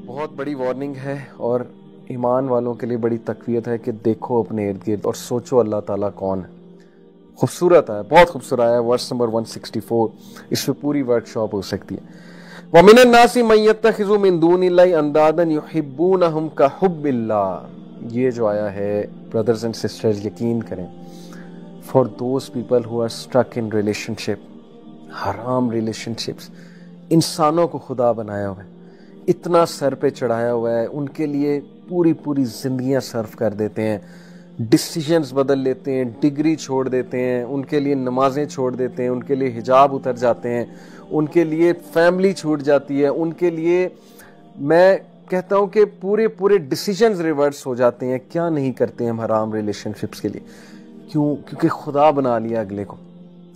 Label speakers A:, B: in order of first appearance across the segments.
A: بہت بڑی وارننگ ہے اور ایمان والوں کے لیے بڑی تقویت ہے کہ دیکھو اپنے ارد گرد اور سوچو اللہ تعالیٰ کون ہے. خوبصورت ہے، بہت خوبصورت ہے. ورس نمبر 164، اس پہ پوری ورک شاپ ہو سکتی ہے. وَمِنَ النَّاسِ مَن يَتَّخِذُ مِن دُونِ اللَّهِ أَندَادًا يُحِبُّونَهُمْ كَحُبِّ اللَّهِ. یہ جو آیا ہے برادرز اینڈ سسٹرز، یقین کریں for those people who are struck in relationship, حرام ریلیشن شپس، انسانوں کو خدا بنایا ہوا ہے، اتنا سر پہ چڑھایا ہوا ہے، ان کے لیے پوری زندگیاں صرف کر دیتے ہیں، ڈیسیجنز بدل لیتے ہیں، ڈگری چھوڑ دیتے ہیں، ان کے لیے نمازیں چھوڑ دیتے ہیں، ان کے لیے حجاب اتر جاتے ہیں، ان کے لیے فیملی چھوٹ جاتی ہے، ان کے لیے میں کہتا ہوں کہ پورے ڈیسیجنز ریورس ہو جاتے ہیں. کیا نہیں کرتے ہیں ہم حرام ریلیشن شپس کے لیے؟ کیونکہ خدا بنا لیا اگلے کو.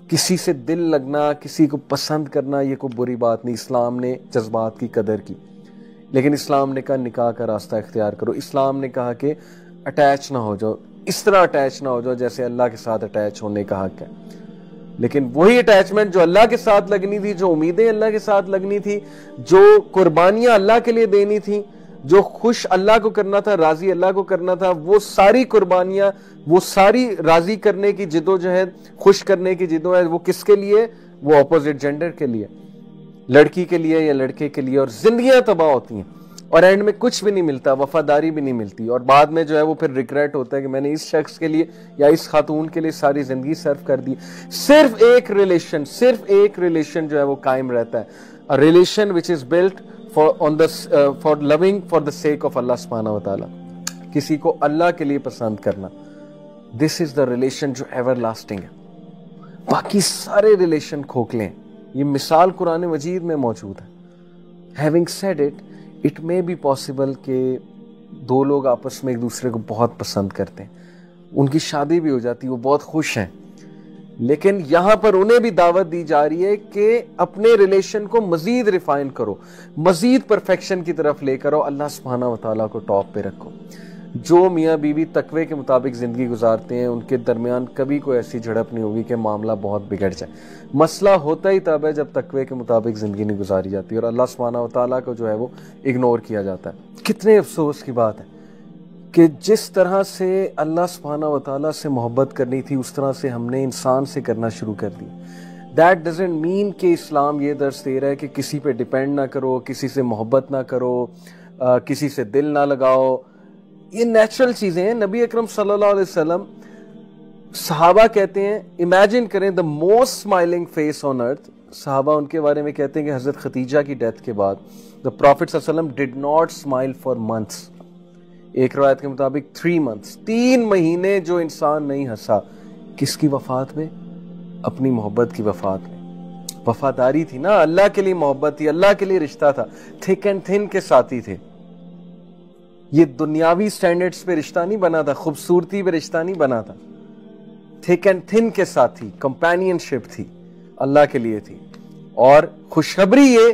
A: کسی سے دل لگنا، کسی کو پسند کرنا یہ کوئی بری بات نہیں. اسلام نے جذبات کی قدر کی، لیکن اسلام نے کہا نکاح کا راستہ اختیار کرو. اسلام نے کہا کہ اٹیچ نہ ہو جاؤ، اس طرح اٹیچ نہ ہو جاؤ جیسے اللہ کے ساتھ اٹیچ ہونے کا حق ہے. لیکن وہی اٹیچمنٹ جو اللہ کے ساتھ لگنی تھی، جو امیدیں اللہ کے ساتھ لگنی تھی، جو قربانیاں اللہ کے لیے دینی تھی، جو خوش اللہ کو کرنا تھا، راضی اللہ کو کرنا تھا، وہ ساری قربانیاں، وہ ساری راضی کرنے کی جدوجہد، خوش کرنے کی جدوجہد، وہ کس کے لیے؟ وہ اپوزٹ جینڈر کے لیے، لڑکی کے لیے یا لڑکے کے لیے. اور زندگیاں تباہ ہوتی ہیں اور اینڈ میں کچھ بھی نہیں ملتا، وفاداری بھی نہیں ملتی، اور بعد میں جو ہے وہ پھر ریگریٹ ہوتا ہے کہ میں نے اس شخص کے لیے یا اس خاتون کے لیے ساری زندگی صرف کر دی. صرف ایک ریلیشن جو ہے وہ قائم رہتا ہے، relation which is built for loving for the sake of Allah سبحانہ و تعالیٰ، کسی کو اللہ کے لیے پسند کرنا. this is the relation جو ایور لاسٹنگ ہے. باقی سارے ریلیشن کھوکھلے ہیں. یہ مثال قرآن مجید میں موجود ہے. having said it may be possible کہ دو لوگ آپس میں ایک دوسرے کو بہت پسند کرتے ہیں، ان کی شادی بھی ہو جاتی ہے، وہ بہت خوش ہیں، لیکن یہاں پر انہیں بھی دعوت دی جا رہی ہے کہ اپنے ریلیشن کو مزید ریفائن کرو، مزید پرفیکشن کی طرف لے کرو، اللہ سبحانہ و تعالیٰ کو ٹاپ پہ رکھو. جو میاں بیوی تقوی کے مطابق زندگی گزارتے ہیں ان کے درمیان کبھی کوئی ایسی جھڑپ نہیں ہوگی کہ معاملہ بہت بگڑ جائے. مسئلہ ہوتا ہی تب ہے جب تقوی کے مطابق زندگی نہیں گزاری جاتی اور اللہ سبحانہ و تعالیٰ کو جو ہے وہ اگنور کیا جاتا ہے. کتنے افسوس کی بات ہے کہ جس طرح سے اللہ سبحانہ و تعالیٰ سے محبت کرنی تھی اس طرح سے ہم نے انسان سے کرنا شروع کر دی. That doesn't mean کہ اسلام یہ درس دے رہا ہے کہ کسی پہ ڈیپینڈ نہ کرو، کسی سے محبت نہ کرو، کسی سے دل نہ لگاؤ. یہ نیچرل چیزیں ہیں. نبی اکرم صلی اللہ علیہ وسلم، صحابہ کہتے ہیں، امیجن کریں the most smiling face on earth. صحابہ ان کے بارے میں کہتے ہیں کہ حضرت خدیجہ کی ڈیتھ کے بعد the Prophet صلی اللہ علیہ وسلم did not smile for months. ایک روایت کے مطابق 3 months، 3 مہینے جو انسان نہیں ہنسا. کس کی وفات میں؟ اپنی محبت کی وفات میں. وفاداری تھی نا، اللہ کے لیے محبت تھی، اللہ کے لیے رشتہ تھا. تھک اینڈ تھن کے ساتھی تھے. یہ دنیاوی سٹینڈرڈز پہ رشتہ نہیں بنا تھا، خوبصورتی پہ رشتہ نہیں بنا تھا. تھک اینڈ تھن کے ساتھی، کمپینین شپ تھی، اللہ کے لیے تھی. اور خوشخبری یہ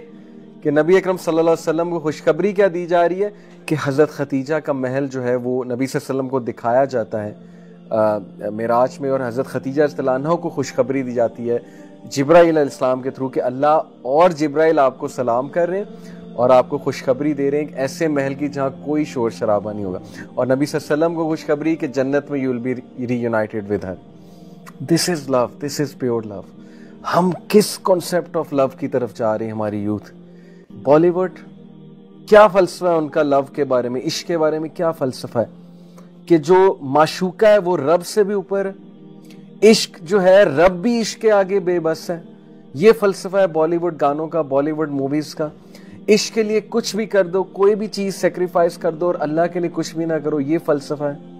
A: کہ نبی اکرم صلی اللہ علیہ وسلم کو خوشخبری کیا دی جا رہی ہے کہ حضرت خدیجہ کا محل جو ہے وہ نبی صلی اللہ علیہ وسلم کو دکھایا جاتا ہے معراج میں، اور حضرت خدیجہ رضی اللہ عنہا کو خوشخبری دی جاتی ہے جبرائیل علیہ السلام کے تھرو کہ اللہ اور جبرائیل آپ کو سلام کر رہے ہیں اور آپ کو خوشخبری دے رہے ہیں کہ ایسے محل کی جہاں کوئی شور شرابہ نہیں ہوگا. اور نبی صلی اللہ علیہ وسلم کو خوشخبری کہ جنت میں you will be reunited with her. This is love, this is pure love. ہم کس کانسیپٹ آف لو کی طرف جا رہے ہیں؟ ہماری یوتھ بالی ووڈ کیا فلسفہ ہے ان کا لو کے بارے میں، عشق کے بارے میں کیا فلسفہ ہے کہ جو معشوقہ ہے وہ رب سے بھی اوپر ہے، عشق جو ہے رب بھی عشق کے آگے بے بس ہے. یہ فلسفہ ہے بالی ووڈ گانوں کا، بالی ووڈ موویز کا. عشق کے لیے کچھ بھی کر دو، کوئی بھی چیز سیکریفائز کر دو اور اللہ کے لیے کچھ بھی نہ کرو، یہ فلسفہ ہے.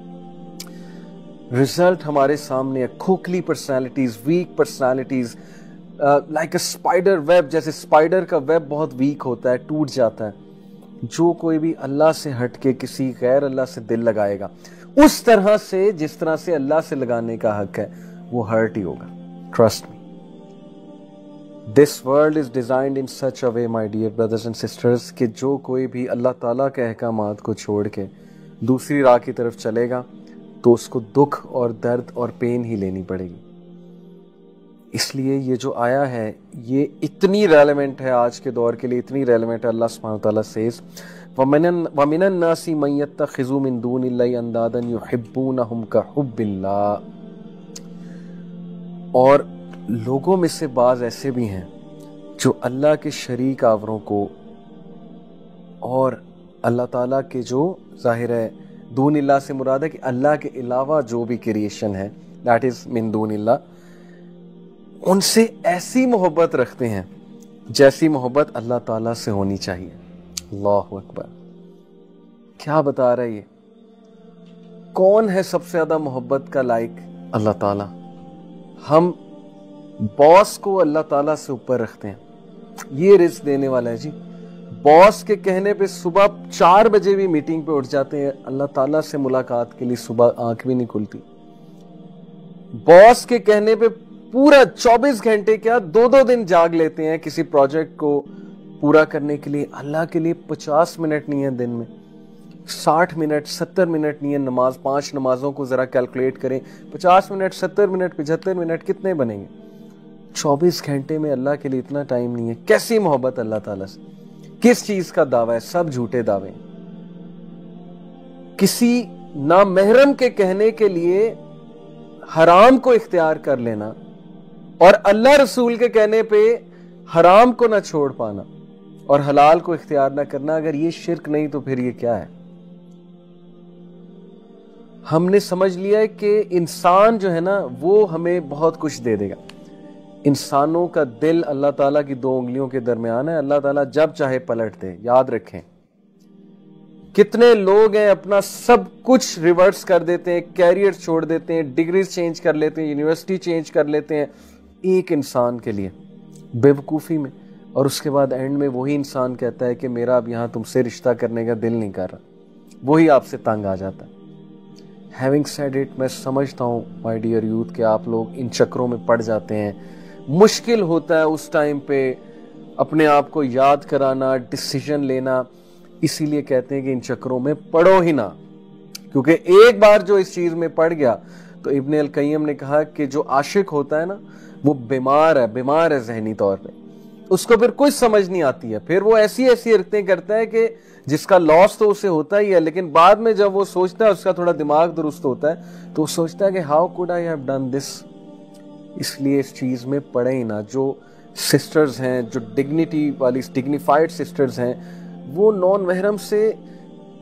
A: رزلٹ ہمارے سامنے ہے. کھوکھلی personalities, weak personalities, like a spider web, جیسے اسپائڈر کا ویب بہت ویک ہوتا ہے، ٹوٹ جاتا ہے. جو کوئی بھی اللہ سے ہٹ کے کسی غیر اللہ سے دل لگائے گا اس طرح سے جس طرح سے اللہ سے لگانے کا حق ہے وہ ہرٹ ہی ہوگا. Trust me. This world is designed in such a way, my dear brothers and sisters, کہ جو کوئی بھی اللہ تعالیٰ کے احکامات کو چھوڑ کے دوسری راہ کی طرف چلے گا تو اس کو دکھ اور درد اور پین ہی لینی پڑے گی. اس لیے یہ جو آیا ہے یہ اتنی ریلیونٹ ہے آج کے دور کے لیے، اتنی ریلیونٹ ہے. اللہ سبحانہ وتعالیٰ says وَمِنَ النَّاسِ مَن يَتَّخِذُ مِن دُونِ اللَّهِ أَندَادًا يُحِبُّونَهُمْ كَحُبِّ اللَّهِ، اور لوگوں میں سے بعض ایسے بھی ہیں جو اللہ کے شریک آوروں کو اور اللہ تعالیٰ کے جو ظاہر ہے دون اللہ سے مراد ہے کہ اللہ کے علاوہ جو بھی کریشن ہے دیٹ از من دون اللہ، ان سے ایسی محبت رکھتے ہیں جیسی محبت اللہ تعالیٰ سے ہونی چاہیے۔ اللہ اکبر، کیا بتا رہا ہے یہ؟ کون ہے سب سے زیادہ محبت کا لائق؟ اللہ تعالیٰ۔ ہم باس کو اللہ تعالیٰ سے اوپر رکھتے ہیں، یہ رزق دینے والا ہے جی۔ باس کے کہنے پہ صبح 4 بجے بھی میٹنگ پہ اٹھ جاتے ہیں، اللہ تعالیٰ سے ملاقات کے لیے صبح آنکھ بھی نہیں کھلتی۔ باس کے کہنے پہ پورا 24 گھنٹے کیا 2 دن جاگ لیتے ہیں کسی پروجیکٹ کو پورا کرنے کے لیے، اللہ کے لیے 50 منٹ نہیں ہے دن میں، 60 منٹ 70 منٹ نہیں ہے نماز، 5 نمازوں کو ذرا کیلکولیٹ کریں، 50 منٹ 70 منٹ 75 منٹ کتنے بنیں گے؟ 24 گھنٹے میں اللہ کے لیے اتنا ٹائم نہیں ہے۔ کیسی محبت اللہ تعالیٰ سے؟ کس چیز کا دعویٰ ہے؟ سب جھوٹے دعوے ہیں۔ کسی نامحرم کے کہنے کے لیے حرام کو اختیار کر لینا اور اللہ رسول کے کہنے پہ حرام کو نہ چھوڑ پانا اور حلال کو اختیار نہ کرنا، اگر یہ شرک نہیں تو پھر یہ کیا ہے؟ ہم نے سمجھ لیا ہے کہ انسان جو ہے نا وہ ہمیں بہت کچھ دے دے گا۔ انسانوں کا دل اللہ تعالیٰ کی 2 انگلیوں کے درمیان ہے، اللہ تعالیٰ جب چاہے پلٹ دے، یاد رکھیں۔ کتنے لوگ ہیں اپنا سب کچھ ریورس کر دیتے ہیں، کیریئر چھوڑ دیتے ہیں، ڈگریز چینج کر لیتے ہیں، یونیورسٹی چینج کر لیتے ہیں ایک انسان کے لیے بیوقوفی میں، اور اس کے بعد اینڈ میں وہی انسان کہتا ہے کہ میرا اب یہاں تم سے رشتہ کرنے کا دل نہیں کر رہا، وہی آپ سے تنگ آ جاتا ہے۔ ہیونگ سیڈ اٹ، میں سمجھتا ہوں مائی ڈیئر یوتھ کہ آپ لوگ ان چکروں میں پڑ جاتے ہیں، مشکل ہوتا ہے اس ٹائم پہ اپنے آپ کو یاد کرانا، ڈیسیژن لینا، اسی لیے کہتے ہیں کہ ان چکروں میں پڑو ہی نہ، کیونکہ ایک بار جو اس چیز میں پڑ گیا تو ابن القیم نے کہا کہ جو عاشق ہوتا ہے نا وہ بیمار ہے ذہنی طور پہ، اس کو پھر کچھ سمجھ نہیں آتی ہے، پھر وہ ایسی حرکتیں کرتا ہے کہ جس کا لاس تو اسے ہوتا ہی ہے، لیکن بعد میں جب وہ سوچتا ہے، اس کا تھوڑا دماغ درست ہوتا ہے تو وہ سوچتا ہے کہ how could I have done this. اس لیے اس چیز میں پڑے ہی نہ۔ جو سسٹرز ہیں، جو ڈگنیٹی والی ڈگنیفائڈ سسٹرز ہیں، وہ نان محرم سے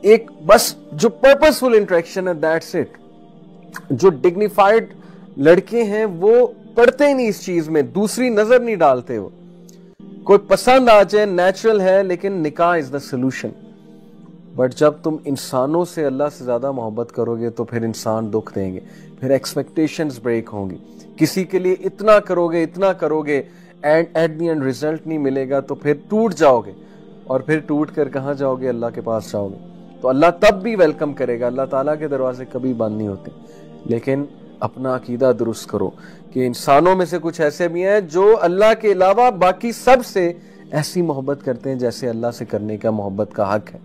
A: ایک بس جو پرپسفل انٹریکشن ہے دیٹس اٹ۔ جو ڈگنیفائڈ لڑکے ہیں وہ پڑھتے ہی نہیں اس چیز میں، دوسری نظر نہیں ڈالتے، وہ کوئی پسند آ جائے نیچرل ہے، لیکن نکاح از دا سولوشن۔ بٹ جب تم انسانوں سے اللہ سے زیادہ محبت کرو گے تو پھر انسان دکھ دیں گے، پھر ایکسپیکٹیشنز بریک ہوں گی، کسی کے لیے اتنا کرو گے and at the end result نہیں ملے گا تو پھر ٹوٹ جاؤ گے، اور پھر ٹوٹ کر کہاں جاؤ گے؟ اللہ کے پاس جاؤ گے۔ تو اللہ تب بھی ویلکم کرے گا، اللہ تعالیٰ کے دروازے کبھی بند نہیں ہوتے، لیکن اپنا عقیدہ درست کرو کہ انسانوں میں سے کچھ ایسے بھی ہیں جو اللہ کے علاوہ باقی سب سے ایسی محبت کرتے ہیں جیسے اللہ سے کرنے کا محبت کا حق ہے۔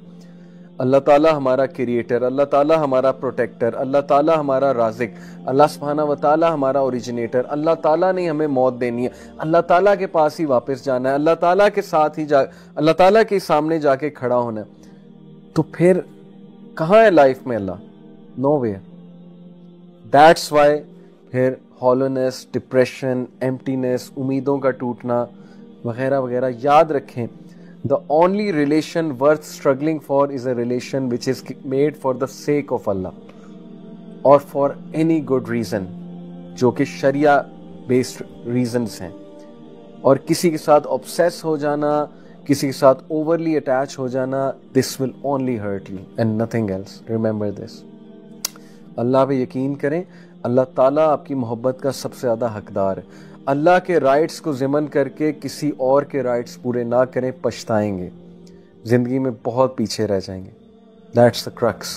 A: اللہ تعالیٰ ہمارا کریٹر، اللہ تعالیٰ ہمارا پروٹیکٹر، اللہ تعالیٰ ہمارا رازق، اللہ سبحانہ و تعالیٰ ہمارا اوریجنیٹر، اللہ تعالیٰ نے ہمیں موت دینی ہے، اللہ تعالیٰ کے پاس ہی واپس جانا ہے، اللہ تعالیٰ کے ساتھ ہی اللہ تعالیٰ کے سامنے جا کے کھڑا ہونا ہے، تو پھر کہاں ہے لائف میں اللہ؟ Know where. دیٹس وائی پھر ہالونیس، ڈپریشن، ایمٹینس، امیدوں کا ٹوٹنا وغیرہ وغیرہ۔ یاد رکھیں the only relation worth struggling for is a relation which is made for the sake of Allah or for any good reason، جو کہ شریعہ based reasons ہیں۔ اور کسی کے ساتھ obsess ہو جانا، کسی کے ساتھ overly attach ہو جانا، this will only hurt you and nothing else. Remember this. اللہ پہ یقین کریں، اللہ تعالیٰ آپ کی محبت کا سب سے زیادہ حقدار ہے۔ اللہ کے رائٹس کو ضمن کر کے کسی اور کے رائٹس پورے نہ کریں، پچھتائیں گے، زندگی میں بہت پیچھے رہ جائیں گے۔ That's the crux.